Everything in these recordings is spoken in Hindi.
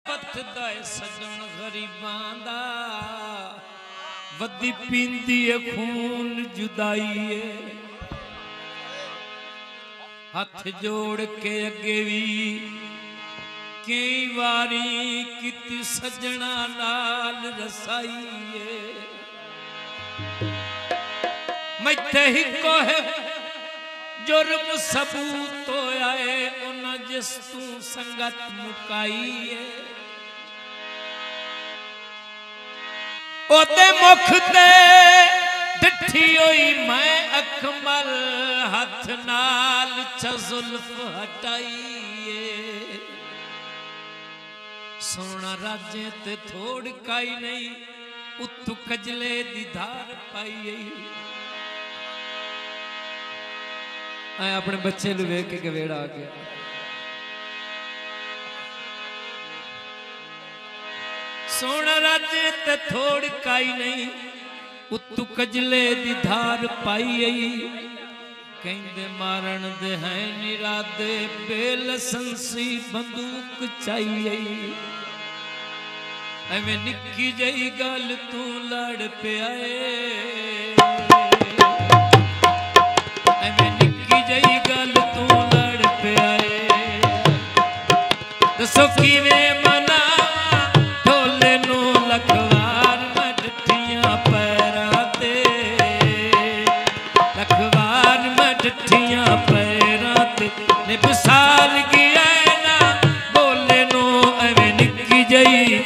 पथदा सजन गरीबां दा वदी पींदी है खून जुदाई है हाथ जोड़ के अगे भी कई वारी किती सजना नाल रसाई है मैथे ही कोहे जुर्म सबूत होया है उन्हां जिस तू संगत मुकाई है ओते मुख ते डिठी होई मैं अकमल हाथ नाल जुल्फ हटाई सोना राजे ते थोड़ काई नहीं उत्तू कजले दी धार पाई आए अपने बच्चे नूं वेख के गवेड़ा आ गया सोना राजे ते थोड़ काई नहीं उत्तू कजले दी धार पाई कहंदे मारन दे हैं निरादे बेलसंसी बंदूक चाहिए एवें निक्की जई गल तू लड़ पिया एवें निक्की जई गल तू लड़ पिया दसो किवें मना ढोले नू लखवार मैं डिठियां पैरां ते लखवार मैं डिठियां पैरां ते ने विसाल गया ना बोले नो एवें निक्की जई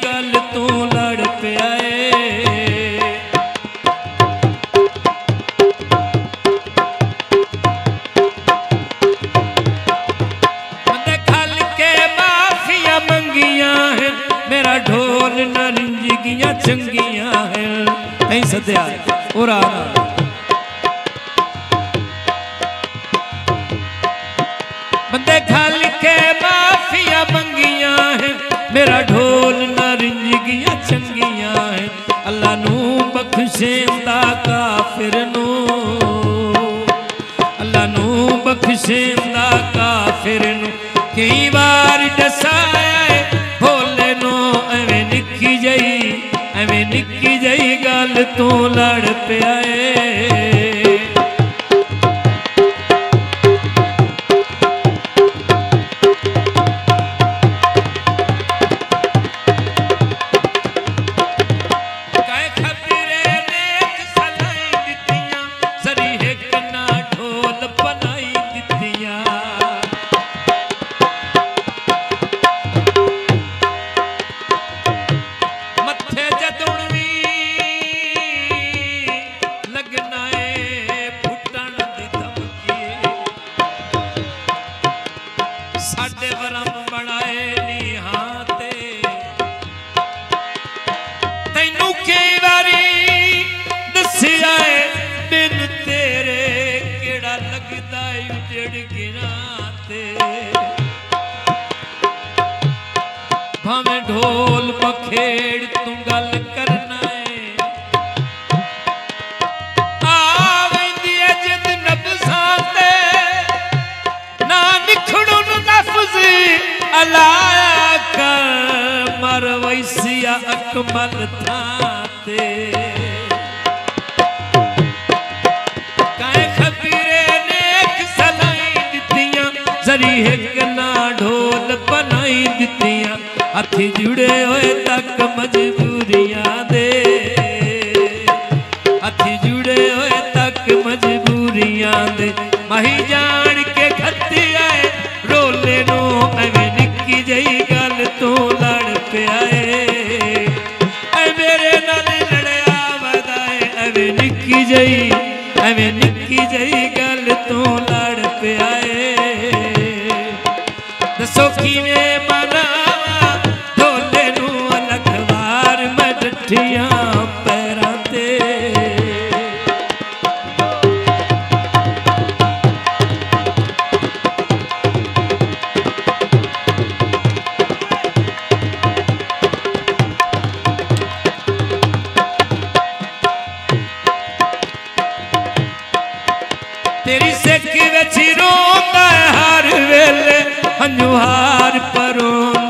गल तू लड़ पिया बंदे खल के माफिया मंगिया है मेरा ढोल न रिंजगियां चंगियां है नहीं सद्या उरा बंदे खल के माफिया मंगिया है मेरा ढोल न रिंजगियां चंगियां है अल्लाह नू बख्शेंदा काफिर नू अल्लाह नू बख्शेंदा काफिर नू कई बार डसाया है भोले नो एवें निक्की जई गल तू लड़ पिया साडे वरम बनाए निहाते तैनू कई बारी दसिया है बिन तेरे केड़ा लगदा उजड़ गिरा ते भावें ढोल बखेड़ तू गल करना है आवेंदी है जिद नब्ज़ां ते ना निखड़ू अलाया कर मरवैसिया अकमल थाते काए खबीरे नेक सलाई दितियां जरी एक ना ढोल बनाई दितियां हाथी जुड़े होए तक मजबूरियां दे हाथी जुड़े होए तक मजबूरियां दे माही जान के खत्ती आए रोले नो एवें निक्की जई गल तू लड़ पिया मेरे नाल लड़या वदाए एवें निक्की जई गल तू लड़ पिया दसो किवें मनावा ढोले नू लखवार मैं डिठियां पैरां ते तेरी सिख विच रोंदा हर वेले हंजुहार परों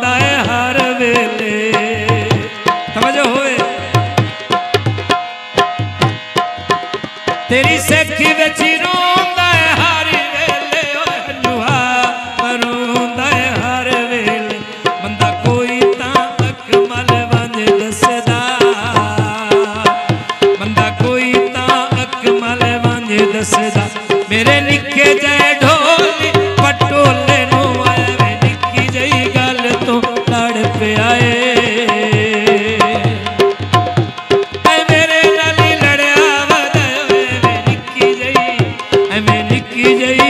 तेरी सेखी विच रोंदा है हर वेले हंझुआ रोंदा है हर वेले बंदा कोई तां अकमल वंज दसदा बंदा कोई तां अकमल वंज दसदा मेरे निक्के जै ढोली पटोले नूं आया वे निक्की जई गल तो लड़ पिया मेरे नाल लड़या वदा वे निक्की जई